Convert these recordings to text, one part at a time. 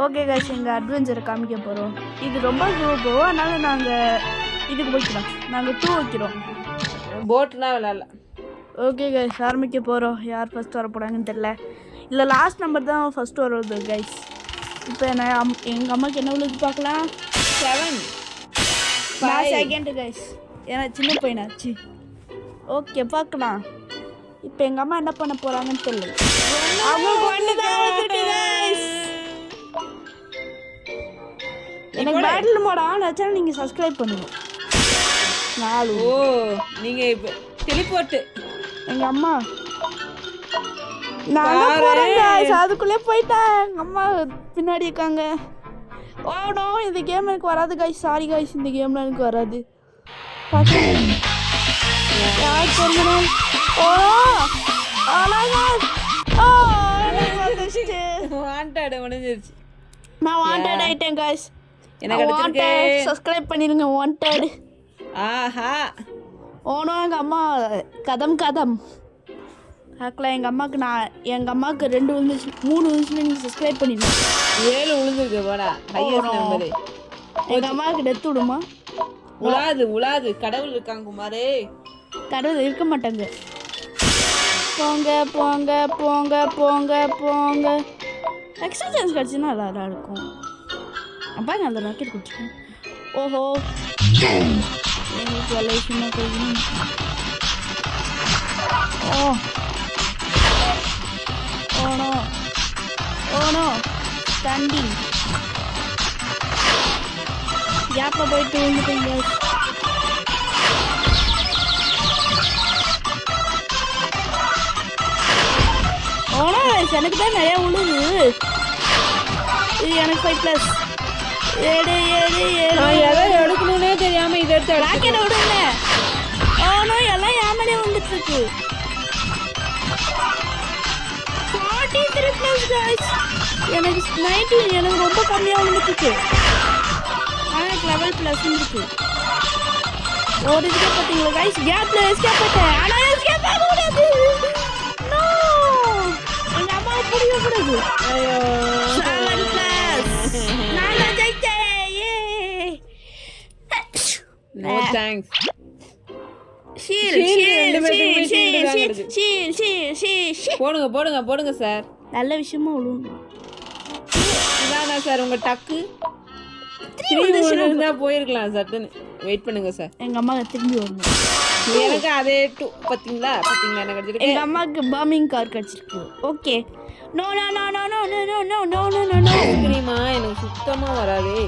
Okay guys, எங்கள் அட்வென்ச்சரை காமிக்க போகிறோம். இது ரொம்ப ஸ்லோ, அதனால் நாங்கள் இதுக்கு போய்க்கிறோம். நாங்கள் 2 வைக்கிறோம். போட்டுலாம் விளாட்ல. ஓகே கைஸ், ஆரம்பிக்க போகிறோம். யார் ஃபஸ்ட் வர போகிறாங்கன்னு தெரில. இல்லை, லாஸ்ட் நம்பர் தான் ஃபஸ்ட்டு வருது கைஸ். இப்போ எங்கள் அம்மாவுக்கு என்ன உள்ளது பார்க்கலாம். 7 நான் செகண்டு கைஸ், ஏன்னா சின்ன பையனாச்சு. ஓகே, பார்க்கலாம். இப்போ எங்கள் அம்மா என்ன பண்ண போகிறாங்கன்னு தெரியல. எனக்கு பேட்டில் மோட் ஆன் ஆச்சுன்னா நீங்கள் சப்ஸ்கிரைப் பண்ணுங்க. 4. ஓ, நீங்கள் இப்போ டெலிபோர்ட்டு. எங்கள் அம்மா நான் போகிறேன், அதுக்குள்ளே போயிட்டேன். எங்கள் அம்மா பின்னாடி இருக்காங்க. ஓடோ, இந்த கேம் எனக்கு வராது கைஸ். சாரி கைஸ், இந்த கேமில் எனக்கு வராது. யார் சொல்லணும்? ஓ அழகா. ஓ, வாண்டட் முடிஞ்சிருச்சு. நான் வாண்டட் ஆயிட்டேன் கைஸ். எனக்கு அடுத்து சப்ஸ்கிரைப் பண்ணிருங்க. வாண்டட். ஆஹா. ஓனோ, எங்கள் அம்மா கதம் ஆக்கலாம். எங்கள் அம்மாவுக்கு 2 விழுந்துச்சு, 3 விழுந்துச்சுன்னு நீங்கள் சப்ஸ்கிரைப் பண்ணிடுங்க. 7 விழுந்துருக்கு போடா. Highest number. எங்கள் அம்மாவுக்கு டெத்து விடுமா? உலாது கடவுள் இருக்காங்க குமாரே. கடவுள் இருக்க மாட்டாங்க. போங்க போங்க போங்க போங்க போங்க. எக்ஸ்ட்ரா சான்ஸ் கிடச்சுன்னா நல்லா இருக்கும். அப்பா நல்ல ராக்கெட் குடிச்சிக்கேன். ஓஹோ, எங்களுக்கு நல்ல விஷயமா கிடைக்கணும். ஓனோ ஸ்டாண்டிங் கேப்பில் போயிட்டு வந்துட்டேங்க. ஓனோ, எனக்கு தான் நிறையா உழுது. இது எனக்கு 5+. 7 எடுக்கணும்னே தெரியாம இதை எடுத்து ராக்கெட்டை விடுங்க. ஓனோ, எல்லாம் ஏமலே வந்துட்டு இருக்கு. 43+ கைஸ். எனக்கு 19 எனக்கு ரொம்ப கம்மியாக வந்துட்டு. ஆனால் எனக்கு லெவல் + இருக்கு. ஓடிச்சுக்கே பார்த்தீங்களா கைஸ்? கேப்பில் எஸ்கேப் ஆகிட்டேன். ஆனால் எஸ்கேப் ஆகக்கூடாது. நோ, எங்கள் அம்மாவை பிடிக்கக்கூடாது. 7+. நான் தான் ஜெயிச்சேன். No thanks. போடுங்க சார். நல்ல விஷயமா விழுவும். இதானா சார் உங்க டக்கு? போயிருக்கலாம் சட்டுன்னு. வெயிட் பண்ணுங்க சார். எங்க அம்மா திரும்பி வரணும். எனக்கு அதே 2 பாத்தீங்களா என்ன கிடைச்சிருக்கு. எங்க அம்மாக்கு பர்மிங் கார் கிடைச்சிருக்கு. Okay. No no no no no no no no no no no no. தெரியுமா, எனக்கு சுத்தமா வராதே.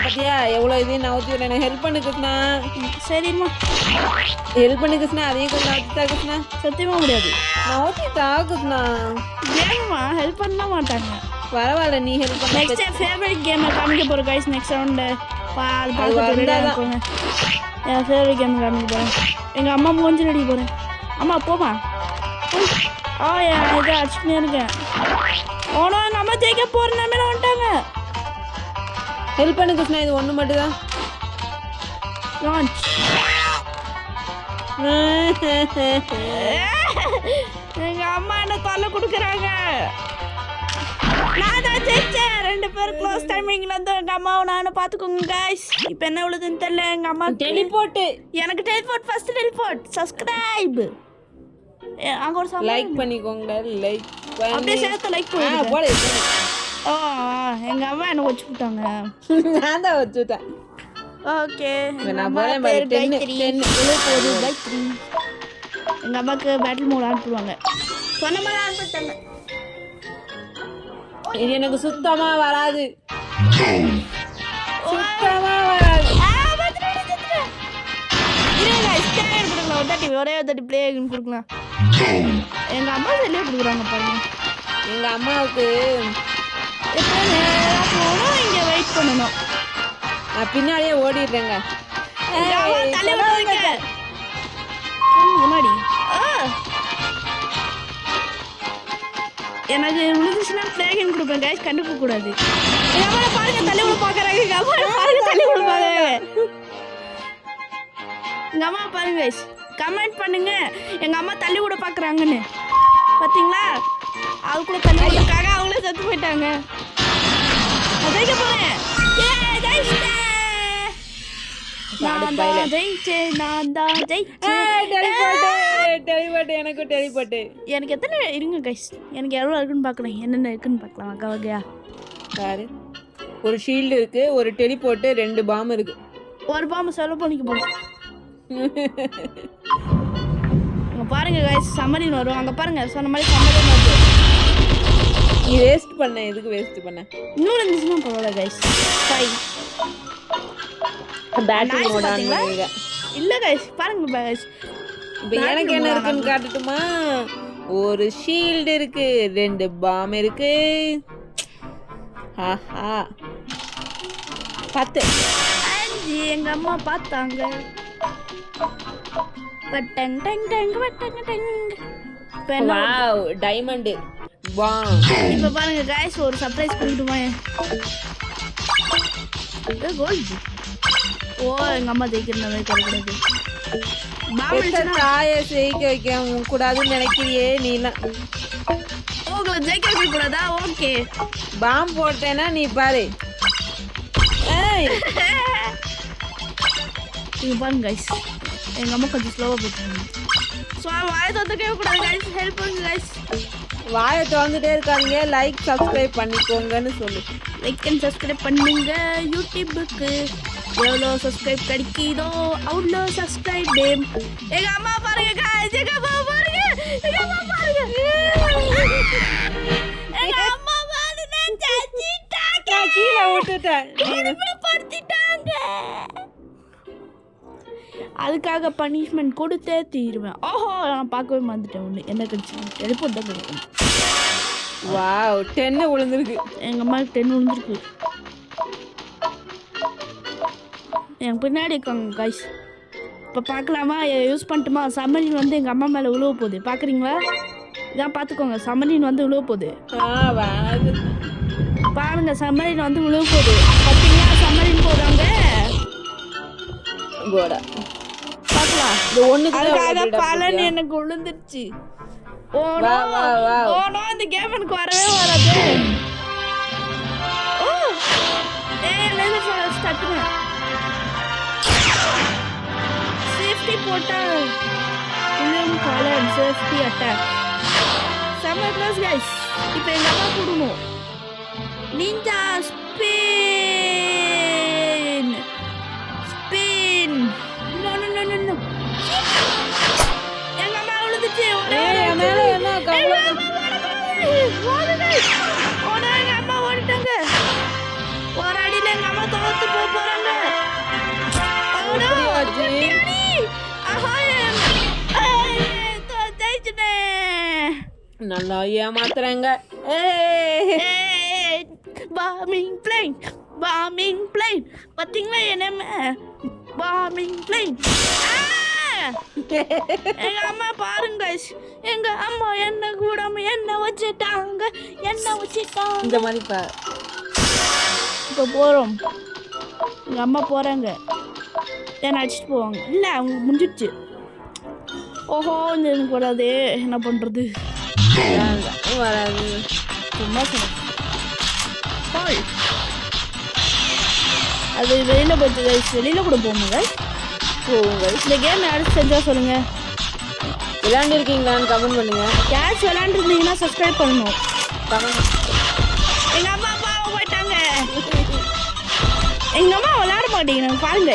பத்தியா எவ்வளோ இதையும் நவுத்தி விட. எனக்கு ஹெல்ப் பண்ணு கிருஷ்ணா. சரிம்மா, ஹெல்ப் பண்ணு கிருஷ்ணா. அதையும் கொஞ்சம் நவுத்திட்டா கிருஷ்ணா. சத்தியமா முடியாது. நவுத்திட்டா கிருஷ்ணா. கேம்மா ஹெல்ப் பண்ண மாட்டாங்க. பரவாயில்ல, நீ ஹெல்ப் பண்ண. நெக்ஸ்ட் ஃபேவரட் கேம் காமிக்க போறோம் கைஸ். நெக்ஸ்ட் ரவுண்ட் பாருங்க. என் ஃபேவரட் கேம் காமிக்க போறேன். எங்க அம்மா மூஞ்சி அடிக்க போறேன். அம்மா போமா. இதை அடிச்சுட்டே இருக்கேன். ஓனோ, எங்கள் அம்மா ஜெயிக்க போகிற நிலைமையில வந்துட்டாங்க. ஹெல்ப் பண்ணு கிருஷ்ணா. இது ஒன்று மட்டும்தான். லான்ச். எங்க அம்மா என்ன தொல்லை கொடுக்குறாங்க. நான் தான் ஜெயிச்சேன். 2 பேர் க்ளோஸ் டைமிங்ல இருந்து எங்க அம்மாவை நானும் பார்த்துக்கோங்க கைஸ். இப்போ என்ன உள்ளதுன்னு தெரியல. எங்க அம்மா டெலிபோர்ட். எனக்கு டெலிபோர்ட், ஃபர்ஸ்ட் டெலிபோர்ட். சப்ஸ்கிரைப் அங்க ஒரு லைக் பண்ணிக்கோங்க. லைக் பண்ணி அப்படியே சேர்த்து லைக் போடு. எங்க அம்மா என்ன வச்சு விட்டாங்க. நான் தான் வச்சுட்டேன். ஓகே, நான் போறேன். 10 போகுது பை 3. எங்க அம்மாக்கு பேட்டில் மோட் ஆன் பண்ணுவாங்க. சொன்ன மாதிரி ஆன் பண்ணிட்டாங்க. இது எனக்கு சுத்தமா வராது. சுத்தமா வராது. ஒரே தட்டி பிளே கொடுக்கலாம். எங்க அம்மா சொல்லியே கொடுக்குறாங்க பாருங்க. எங்க அம்மாவுக்கு போனோம், இங்க வெயிட் பண்ணணும். நான் பின்னாடியே ஓடிடுறேங்க. முன்னாடி எனக்கு விழுந்துச்சுன்னா பிளேகன் கொடுப்பேன் கைஸ். கண்டுக்க கூடாது. எங்க அம்மா பாருங்க தள்ளி விட பாக்குறாங்க. எங்க அம்மா பாருங்க தள்ளி விட பாக்குறாங்க. எங்க அம்மா பாருங்க கைஸ். கமெண்ட் பண்ணுங்க எங்க அம்மா தள்ளி விட பாக்குறாங்கன்னு. பாத்தீங்களா? அது கூட தண்ணி கொடுக்காக அவங்களே செத்து போயிட்டாங்க. நான் ஜெயிக்க போறேன். ஜெயிச்சிட்டேன். நான் தான் ஜெயிச்சேன். டெலிபோர்ட் எனக்கு டெலிபோர்ட். எனக்கு எத்தனை இருங்க கைஸ், எனக்கு எவ்வளோ இருக்குன்னு பார்க்கலாம், என்னென்ன இருக்குன்னு பார்க்கலாம். அக்கா வகையா பாரு, ஒரு ஷீல்டு இருக்கு, ஒரு டெலிபோர்ட், 2 பாம் இருக்கு. ஒரு பாம்பு செலவு பண்ணிக்க போகணும். அங்கே பாருங்க கைஸ், சம்மரின் வரும். அங்கே பாருங்க, சொன்ன மாதிரி சம்மரின் வருது. நீ வேஸ்ட் பண்ண, எதுக்கு வேஸ்ட் பண்ண? இன்னும் இருந்துச்சுன்னா பரவாயில்ல கைஸ். 5 பேட்டரி மோட் ஆன் பண்ணுங்க. இல்ல கைஸ் பாருங்க கைஸ், இப்போ எனக்கு என்ன இருக்குன்னு காட்டட்டுமா? ஒரு ஷீல்டு இருக்கு, 2 பாம் இருக்கு. ஆஹா 10. எங்க அம்மா பார்த்தாங்க. பட்டங் டங் டங் பட்டங் டங். Wow, diamond wow. இப்போ பாருங்க गाइस, ஒரு சர்ப்ரைஸ் பண்ணிட்டுமா. இது கோல்ட். ஓ எங்க அம்மா ஜெயிக்கிறனவே கிடைக்குது. பாம்புனா தாயை ஜெயிக்க வைக்க கூடாதுன்னு நினைக்கிறியே நீலாம். உங்களை ஜெயிக்க வைக்க கூடாதா? ஓகே, பாம் போட்டேன்னா நீ பாரு. ஏய் இங்க பாருங்க गाइस, எங்க அம்மா கொஞ்சம் ஸ்லோவா போறாங்க. சோ வாயை தட்டவே கூடாது गाइस, ஹெல்ப் பண்ணுங்க गाइस. வாயை திறந்துட்டே இருக்காதீங்க, லைக் சப்ஸ்கிரைப் பண்ணிக்கோங்கன்னு சொல்லு. லைக் அண்ட் சப்ஸ்கிரைப் பண்ணுங்க. யூடியூபுக்கு எவ்வளோ சப்ஸ்கிரைப் கிடைக்குதோ அவ்வளோ சப்ஸ்கிரைப். எங்க அம்மா பாருங்க गाइस, எங்க அம்மா பாருங்க, எங்க அம்மா பாருங்க, எங்க அம்மா பாருங்க ஜெயிச்சிட்டாங்க. கீழே விட்டுட்டேன், படுத்திட்டாங்க. அதுக்காக பனிஷ்மெண்ட் கொடுத்தே தீருவேன். ஓஹோ, நான் பார்க்கவே மறந்துட்டேன். ஒன்று என்ன கிடைச்சி டெலிபோர்ட் தான் கிடைக்கும். வாவ், 10 விழுந்துருக்கு. எங்கள் அம்மாவுக்கு 10 விழுந்துருக்கு. என் பின்னாடி இருக்காங்க गाइस. இப்போ பார்க்கலாமா, யூஸ் பண்ணட்டுமா? சம்மரின் வந்து எங்கள் அம்மா மேலே விழுவ போகுது, பார்க்குறீங்களா? இதான் பார்த்துக்கோங்க, சம்மரின் வந்து விழுவ போகுது. பாருங்க, சம்மரின் வந்து விழுவ போகுது. பார்த்தீங்களா, சம்மரின் போகிறாங்க. பார்க்கலாம், இது அதுக்காக பலன் எனக்கு விழுந்துருச்சு. ஓனோ இந்த கேம் எனக்கு வரவே வராது. ஓ லேசர் ஷாட் ஸ்டார்ட் பண்ணு. சேஃப்டி போட்டால் இன்னும் பலன் சேஃப்டி அட்டாக். செம்ம கிளாஸ் गाइस. இப்போ எங்க அம்மா கூடணும். Ninja spin spin. No no no no. எங்க அம்மா விழுந்துச்சு. எங்க அம்மா ஓடிட்டாங்க. ஒரு அடியில எங்க அம்மா தோத்து போறாங்க. நல்லா ஏமாத்துறாங்க. பாமிங் பிளேன், பாமிங் பிளேன். பாத்தீங்களா என்ன பாமிங் பிளேன். எங்க அம்மா பாருங்க guys, எங்க அம்மா என்ன கூடாம என்ன வச்சுட்டாங்க. இந்த மாதிரி இப்போ போறோம். எங்க அம்மா போறாங்க, என்ன அடிச்சுட்டு போவாங்க. இல்ல அவங்க முடிஞ்சிடுச்சு. ஓஹோ, இந்த எனக்கு வராது, என்ன பண்றது? வராது, சும்மா சொன்னேன். அது வெளியில போச்சு guys, வெளியில கூட போகுங்க போகுங்க. இந்த கேம் யாரும் செஞ்சா சொல்லுங்க. விளையாண்டுருக்கீங்களான்னு கமெண்ட் பண்ணுங்க. யாராச்சும் விளையாண்டுருந்தீங்கன்னா சப்ஸ்கிரைப் பண்ணணும். எங்க அம்மா பாவம் போயிட்டாங்க. எங்க அம்மா விளையாட மாட்டேங்கிறாங்க பாருங்க.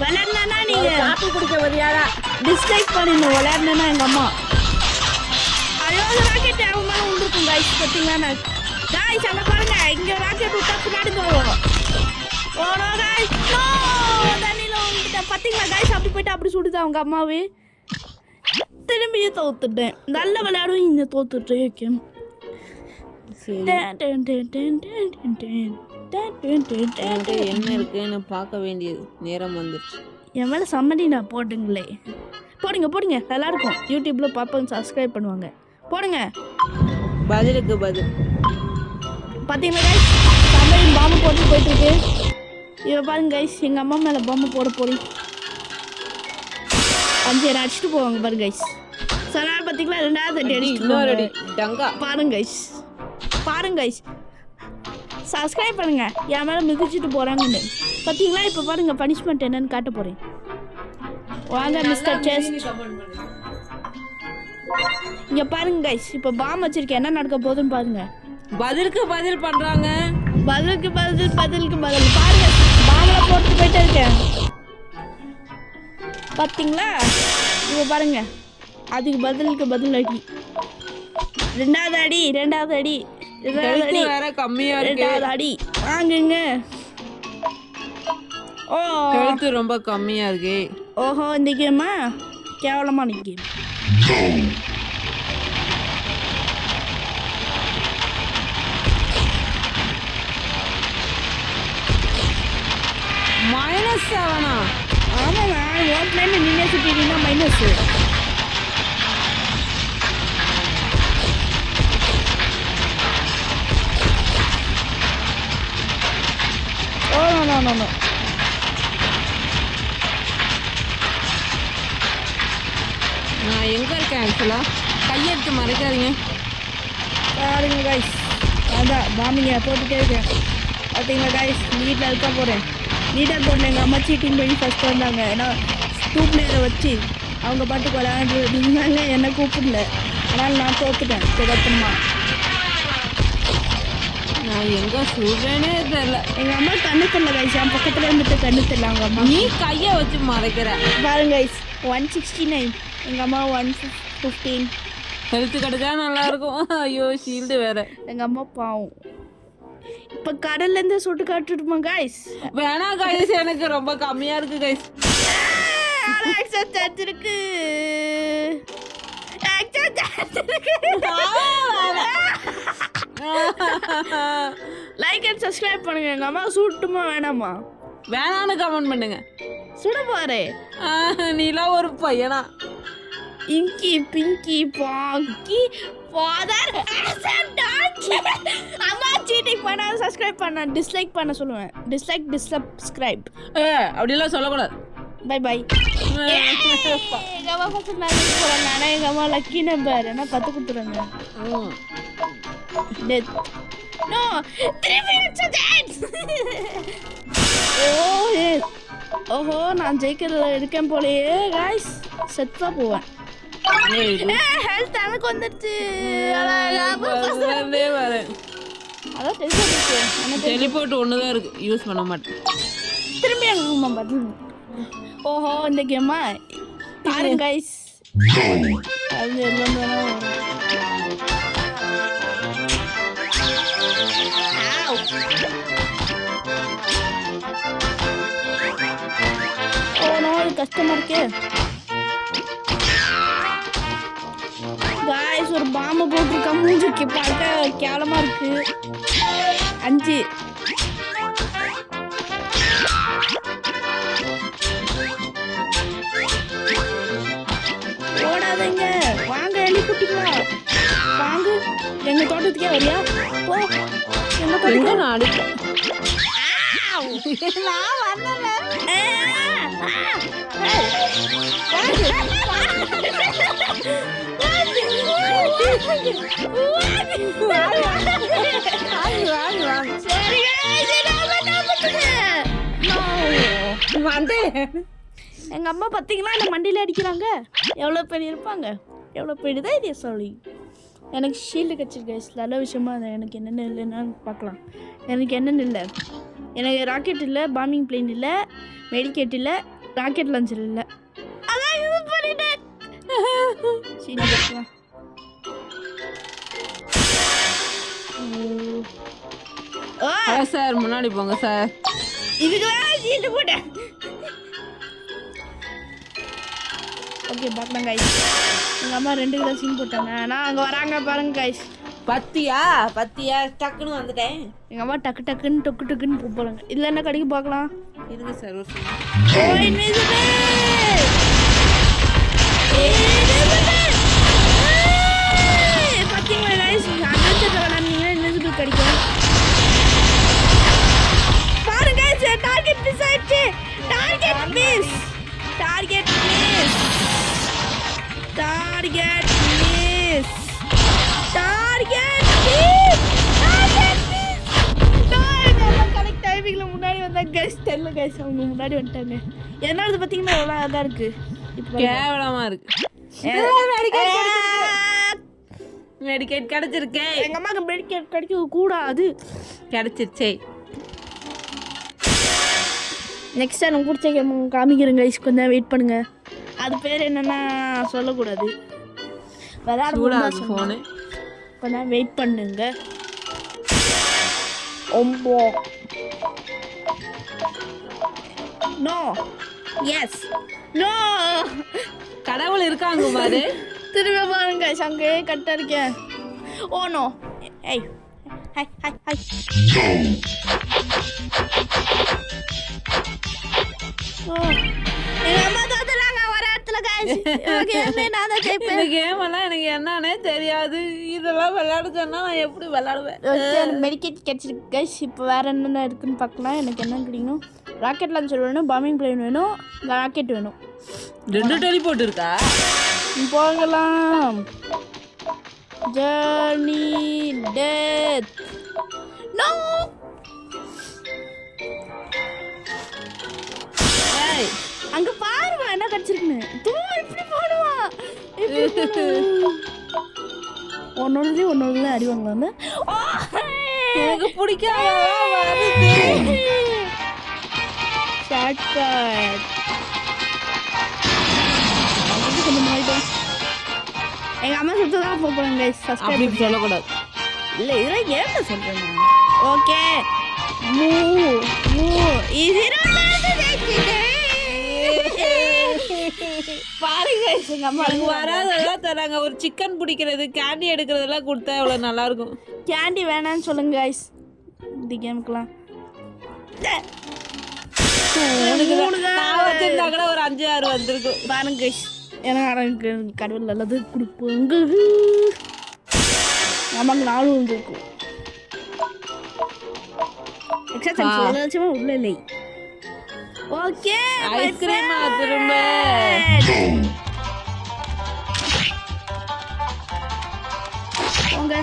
விளையாடுனா நீங்க காப்பி குடிக்க வரியாரா டிஸ்லைக் பண்ணிடணும். விளையாடுனா எங்க அம்மா ஐயோ ராக்கெட் அவங்க மேலே விழுந்துருக்கும் गाइस. பார்த்தீங்களா गाइस, அங்கே பாருங்க, இங்கே ராக்கெட் விட்டா பின்னாடி போவோம். ஓனோ गाइस, நோ தண்ணியில் விழுந்துட்டேன். பார்த்தீங்களா गाइस, அப்படி போயிட்டு அப்படி சுடுது அவங்க அம்மாவே. திரும்பியும் தோத்துட்டேன். நல்ல விளையாடும் இந்த தோத்துட்டேன். என்ன இருக்குன்னு பார்க்க வேண்டியது நேரம் வந்துருச்சு. என் மேலே சம்மதி நான் போட்டுங்களே. போடுங்க நல்லா இருக்கும். யூடியூப்ல பார்ப்பாங்க, சப்ஸ்கிரைப் பண்ணுவாங்க. போடுங்க. பதிலுக்கு பதில். பார்த்தீங்களா गाइस, சம்மதி பாம்பு போட்டு போயிட்டு இருக்கு. இவ பாருங்க गाइस, எங்க அம்மா மேலே பாம்பு போட போறேன். 5 அடிச்சுட்டு போவாங்க பாருங்க गाइस. சொன்னால் பார்த்தீங்களா 2வது அடி இன்னொரு அடி அடிச்சு டங்கா. பாருங்க guys சப்ஸ்கிரைப் பண்ணுங்க என் மேலே மிதிச்சுட்டு போகிறாங்கன்னு பார்த்தீங்களா. இப்போ பாருங்க பனிஷ்மெண்ட் என்னன்னு காட்ட போகிறேன். வாங்க மிஸ்டர் செஸ்ட் இங்கே பாருங்க கைஸ். இப்போ பாம் வச்சிருக்கேன், என்ன நடக்க போகுதுன்னு பாருங்க. பதிலுக்கு பதில் பண்றாங்க. பதிலுக்கு பதில் பாருங்க. பாம்பளை போட்டு போயிட்டே இருக்கேன் பார்த்தீங்களா. இப்போ பாருங்க அதுக்கு பதில் அடி. 2வது அடி வேற கம்மியா இருக்கு. 2வது அடி வாங்குங்க. ஓ ஹெல்த் ரொம்ப கம்மியா இருக்கு. ஓஹோ இந்த கேமா கேவலமான கேம். -7. ஆமாண்ணா ஓட்லேருந்து நின்று சுட்டிங்கன்னா மைனஸ். ஓ நோ நான் எங்க இருக்கேன் ஆக்சுவலா? கையெடுத்து மறைக்காதீங்க. பாருங்க கைஸ் அதான் பாமிங்க போட்டுட்டே இருக்கேன் பார்த்தீங்களா கைஸ். நீட்டாக இருக்க போகிறேன். நீட்டாக போடல. எங்கள் அம்மா சீட்டிங் பண்ணி ஃபஸ்ட் வந்தாங்க. ஏன்னா 2 பிளேயரை வச்சு அவங்க பாட்டுக்கு விளையாண்டுருந்தாங்க, என்னை கூப்பிடல. அதனால் நான் தோத்துட்டேன் திடப்பமா. நான் எங்க சொல்றேனே தெரியல. எங்கள் அம்மா கண்ணு தெரியல கைஸ். என் பக்கத்தில் இருந்துட்டு கண்ணு தெரியல அவங்க அம்மா. நீ கையை வச்சு மறைக்கிற பாருங்க கைஸ் 169 எங்கள் அம்மா 115. ஹெல்த் கிடைச்சா நல்லா இருக்கும். ஐயோ ஷீல்டு வேற. எங்கள் அம்மா பாவம். இப்போ கடல்லேருந்து சுட்டு காட்டுட்டுமா கைஸ்? வேணா கைஸ், எனக்கு ரொம்ப கம்மியா இருக்கு கைஸ். இருக்கு லைக் அண்ட் சப்ஸ்கிரைப் பண்ணுங்க. எங்க அம்மா சுட்டுமா வேணாமா? வேணான்னு கமெண்ட் பண்ணுங்க. சுட பாரு. நீலாம் ஒரு பையனா? இங்கி பிங்கி பாங்கி ஃபாதர் அம்மா சீட்டிங் பண்ண சப்ஸ்கிரைப் பண்ண டிஸ்லைக் பண்ண சொல்லுவேன். டிஸ்லைக் டிஸ்சப்ஸ்கிரைப் அப்படிலாம் சொல்லக்கூடாது. Bye bye. எங்க அம்மா ஃபர்ஸ்ட் நான் போறேன். நானே எங்க அம்மா லக்கி நம்பர் என்ன 10 கொடுத்துருங்க. Death no 3 minutes death. ஓஹோ நான் ஜெயிக்கிறதுல இருக்கேன் போலயே गाइस. செத்தா போவேன். ஹெல்த் எனக்கு வந்துருச்சு. அதான் டெலிபோர்ட் ஒண்ணுதான் இருக்கு, யூஸ் பண்ண மாட்டேன். திரும்பி எங்க பதில். ஓஹோ இந்த கேமா பாருங்க गाइस. அது எல்லாம் கஷ்டமா இருக்கு गाइस. ஒரு பாம்பு போட்டுருக்க மூஞ்சிக்கு பார்க்க கேவலமா இருக்கு. 5 ஓடாதீங்க. வாங்க எலி குட்டிங்களா வாங்க. எங்க தோட்டத்துக்கே வரியா? போ எங்க தோட்டத்துக்கு நான் அடிப்பேன். நான் வரல. எங்க அம்மா பார்த்தீங்களா இந்த மண்டியில் அடிக்கிறாங்க. எவ்வளோ பெரிய இருப்பாங்க, எவ்வளோ பெரியதான் இதே சொல்லி. எனக்கு ஷீல்டு கிடச்சிருக்கு நல்ல விஷயமா. எனக்கு என்னென்ன இல்லைன்னு பார்க்கலாம். எனக்கு என்னென்ன இல்லை, எனக்கு ராக்கெட் இல்லை, பாம்பிங் பிளேன் இல்லை, மெடிக்கேட் இல்லை, ராக்கெட் லான்ச்சர் இல்லை. அதான் யூஸ் பண்ணிட்டேன். ஷீல்டு கிடச்சிக்கலாம். சார் முன்னாடி போங்க சார். இதுக்கு ஷீல்டு போட்டேன். ஓகே பார்க்கலாம் கைஸ். எங்கள் அம்மா 2 கிலோ சீன் போட்டாங்க. ஆனால் அங்கே வராங்க பாருங்க கைஸ். பத்தியா டக்குன்னு வந்துட்டேன். எங்கள் அம்மா டக்குன்னு போகிறாங்க. இதில் என்ன கிடைக்கும் பார்க்கலாம். இருங்க சார் ஒரு பார்த்தீங்களா கைஸ், அட்வென்ச்சர் விளாட்னீங்கன்னா இன்விசிபிள் கிடைக்கும். பாருங்க டார்கெட் மிஸ் ஆயிடுச்சு. டார்கெட் கைஸ் அவங்க முன்னாடி வந்துட்டாங்க. என்னோடது பார்த்தீங்கன்னா எவ்வளோ அழகாக இருக்கு. இப்போ கேவலமா இருக்கு. மெடிக்கேட் கிடைச்சிருக்கே. எங்கள் அம்மாவுக்கு மெடிக்கேட் கிடைக்க கூடாது. கிடைச்சிருச்சே. நெக்ஸ்ட் எனக்கு பிடிச்ச கேம் காமிக்கிறேன் கைஸ், கொஞ்சம் வெயிட் பண்ணுங்க. அது பேர் என்னன்னா சொல்லக்கூடாது. விளையாட ஃபோனு கொஞ்சம் வெயிட் பண்ணுங்க. ஒம்போ நோ எஸ் நோ கடவுள் இருக்காங்க பாரு. திரும்ப பாருங்க அங்கே கரெக்டாக இருக்கேன். ஓ நோ ஏய் ஹாய் ஹாய் ஹாய். எங்கள் அம்மா தோத்துறாங்க ஒரு இடத்துல கைஸ். நான் தான் கேட்பேன். இந்த கேம் எல்லாம் எனக்கு என்னன்னே தெரியாது. இதெல்லாம் விளையாட சொன்னா நான் எப்படி விளையாடுவேன்? மெடிக்கேட் கிடைச்சிருக்கு கைஸ். இப்போ வேறு என்னென்ன இருக்குன்னு பார்க்கலாம். எனக்கு என்ன கிடைக்கணும்? ராக்கெட் லான்ச்சர் வேணும், பாம்பிங் பிளேன் வேணும், ராக்கெட் வேணும். 2 டெலிபோர்ட் இருக்கா? போகலாம். Journey death no. அங்க பாருமா என்ன கிடைச்சிருக்குன்னு. தூரம் இப்படி போடுவா. ஒன்னொன்னு அடி வாங்கலாம். எனக்கு பிடிக்காத ஷார்ட்கட். கொஞ்சம் மாறிட்டோம். எங்கள் அம்மா சுத்த தான் போகிறாங்க கைஸ். அப்படி சொல்லக்கூடாது. இல்லை இதெல்லாம் ஏன்டா சொல்கிறேன். ஓகே மூ மூ பாருங்க எங்கள் அம்மா வராதெல்லாம் தராங்க. ஒரு சிக்கன் பிடிக்கிறது, கேண்டி எடுக்கிறதெல்லாம் கொடுத்தா எவ்வளோ நல்லா இருக்கும். கேண்டி வேணான்னு சொல்லுங்க கைஸ் இந்த கேமுக்குலாம். வச்சிருந்தா கூட ஒரு 5-6 வந்திருக்கும் பாருங்க கைஸ். ஏன்னா எனக்கு கடவுள் நல்லது கொடுப்போங்க. நமக்கு 4 வந்துருக்கும். எக்ஸாக்ட் உள்ள இல்லை. ஓகே ஐஸ்கிரீமா திரும்ப போங்க.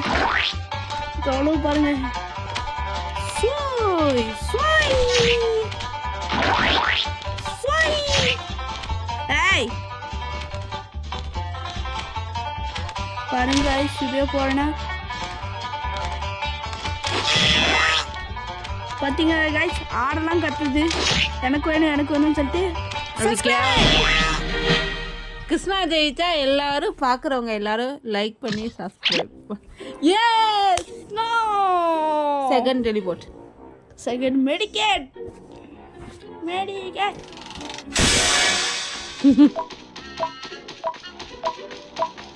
தொழு பாருங்க. சோய் சோய் சோய். ஏய் பாருங்க गाइस வீடியோ போறேனா பாத்தீங்க गाइस ஆடலாம் கத்துது. எனக்கு வேணும்னு சொல்லிட்டு கிருஷ்ணா ஜெயிச்சா எல்லாரும் பார்க்குறவங்க எல்லாரும் லைக் பண்ணி subscribe. Yes no second teleport. Second medkit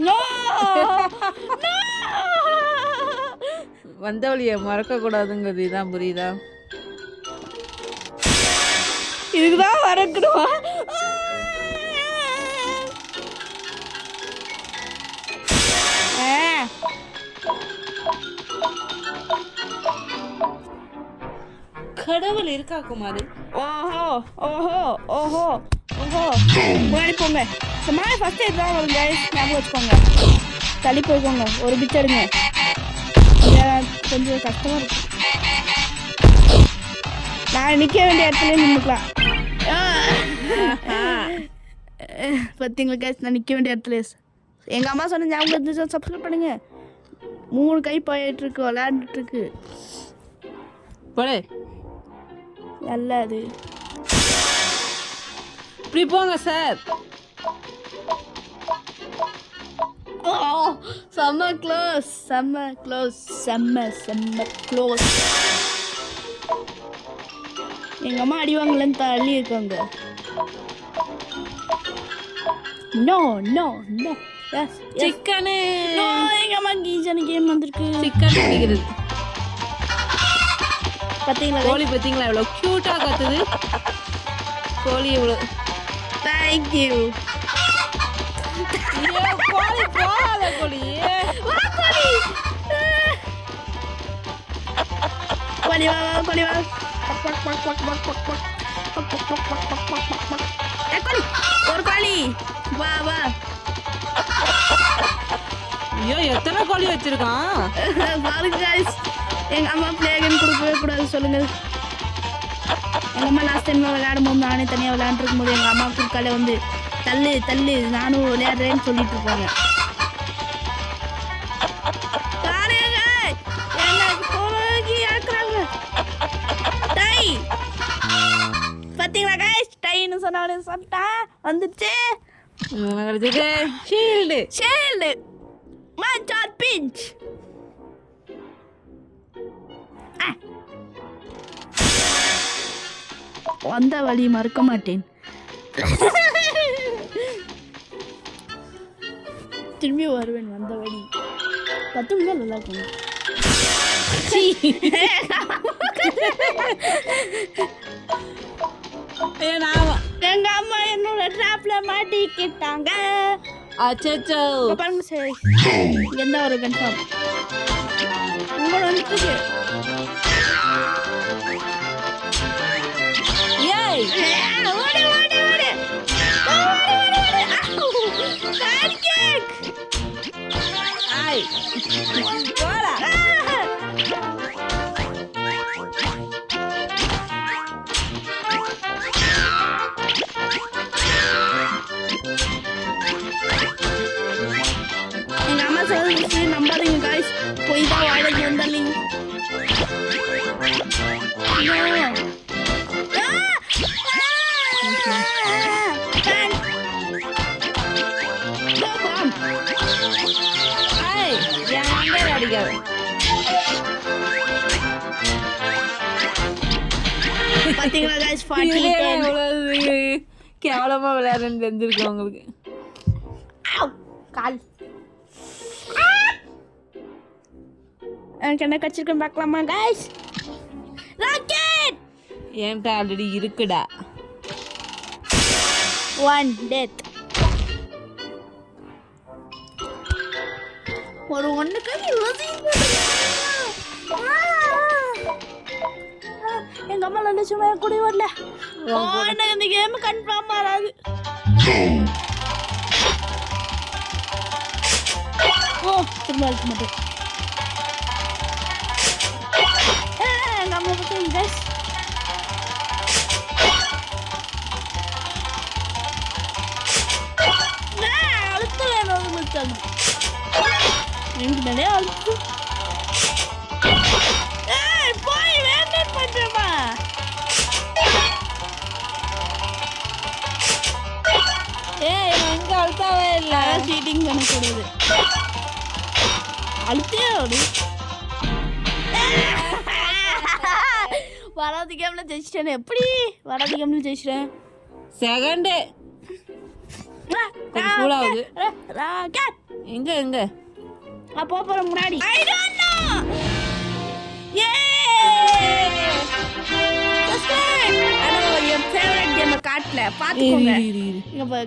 no வந்த வழியை மறக்க கூடாதுங்கிறது இதான் புரியுதா? இதுதான் மறக்கணுமா? கடவுள் இருக்கா குமார்? ஓஹோ ஓஹோ ஓஹோ ஓஹோ முன்னாடி போங்க. இந்த மாதிரி ஃபஸ்ட்டு இதுதான் வரும் கைஸ், ஞாபகம் வச்சுக்கோங்க. தள்ளி போய்க்கோங்க. ஒரு பிச்சை எடுங்க. கொஞ்சம் கஷ்டமாக இருக்கும். நான் நிற்க வேண்டிய இடத்துல நின்றுக்கலாம். பார்த்தீங்களா கைஸ், நான் நிற்க வேண்டிய இடத்துல. எங்கள் அம்மா சொன்ன ஞாபகம் இருந்துச்சு. சப்ஸ்கிரைப் பண்ணுங்க. 3 கை போயிட்டுருக்கு, விளையாண்டுட்டுருக்கு. போலே நல்லா அது இப்படி போங்க சார். செம்ம க்ளோஸ் செம்ம க்ளோஸ் செம்ம செம்ம க்ளோஸ். எங்கள் அம்மா அடிவாங்கலன்னு தள்ளி இருக்காங்க. நோ நோ நோ எஸ் சிக்கனு. நோ எங்கள் அம்மா கீஜான கேம் வந்திருக்கு. சிக்கன் பிடிக்கிறது. பார்த்தீங்களா கோழி பார்த்தீங்களா எவ்வளோ க்யூட்டாக கத்துது. கோழி எவ்வளோ. தேங்க்யூ. கோழி போகாத கோழி. கோழி வா கோழி வா. ஒரு கோழி வா வா. ஐயோ எத்தனை கோழி வச்சிருக்கான் பாருங்க guys. எங்கள் அம்மா பிளேகன் கொடுக்கவே கூடாது சொல்லுங்கள். எங்கள் அம்மா லாஸ்ட் டைம் விளையாடும் போது நானே தனியாக விளையாண்டுருக்கும் போது எங்கள் அம்மா குறுக்கால வந்து தள்ளு தள்ளு நானும் விளையாடுறேன்னு சொல்லிட்டு இருப்பாங்க. பார்த்தீங்களா கைஸ், டைன்னு சொன்ன சட்டா வந்துச்சு. ஷீல்டு ஷீல்டு மாச்சார் பிஞ்ச். வந்த வழி மறக்க மாட்டேன். திரும்பி வருவேன் வந்த வழி. 10 நிமிஷம் நல்லா இருக்கும். எங்க அம்மா என்னோட ட்ராப்ல மாட்டிக்கிட்டாங்க. அச்சச்சோ பாருங்க சரி, எந்த ஒரு கன்ஃபார்ம் உங்களோட வந்துட்டு. ஏய் ஓடு ஓடு ஓடு பேன்கேக். ஐ போடா. எங்க அம்மா சொல்லுச்சு நம்பாதீங்க காய்ஸ், போய் தான் வாடகை வந்தாலிங்க. பாத்தீங்களா guys, 40 கேவலமா விளையாடுன்னு தெரிஞ்சிருக்கு உங்களுக்கு. கால் எனக்கு என்ன கடிச்சிருக்கேன் பார்க்கலாமா guys? ராக்கெட் என்கிட்ட ஆல்ரெடி இருக்குடா. 1 டெத். ஒரு ஒண்ணுக்கு எங்க அம்மா நினைச்சுமே குடி வரல. எனக்கு இந்த கேம் கன்ஃபார்ம் வராது. ஓ திரும்ப அழுத்த மாட்டேன். எங்க அம்மா பத்தி guys அழுத்தல எனக்கு நிறைய அழுத்து. போய் வேண்டாம் பண்றமா. ஏய் எங்க அழுத்தாவே இல்லை. சீட்டிங் பண்ணக்கூடாது. அழுத்தே ஒரு வராது கேம்ல ஜெயிச்சிட்டேன். எப்படி வராது கேம்ல ஜெயிச்சிட்டேன்? செகண்டு கொஞ்சம் சூடாகுது. எங்க எங்க அப்போ போற முன்னாடி I don't know. N favourite game காட்டல பாத்துக்கோங்க. இங்க பாருங்க.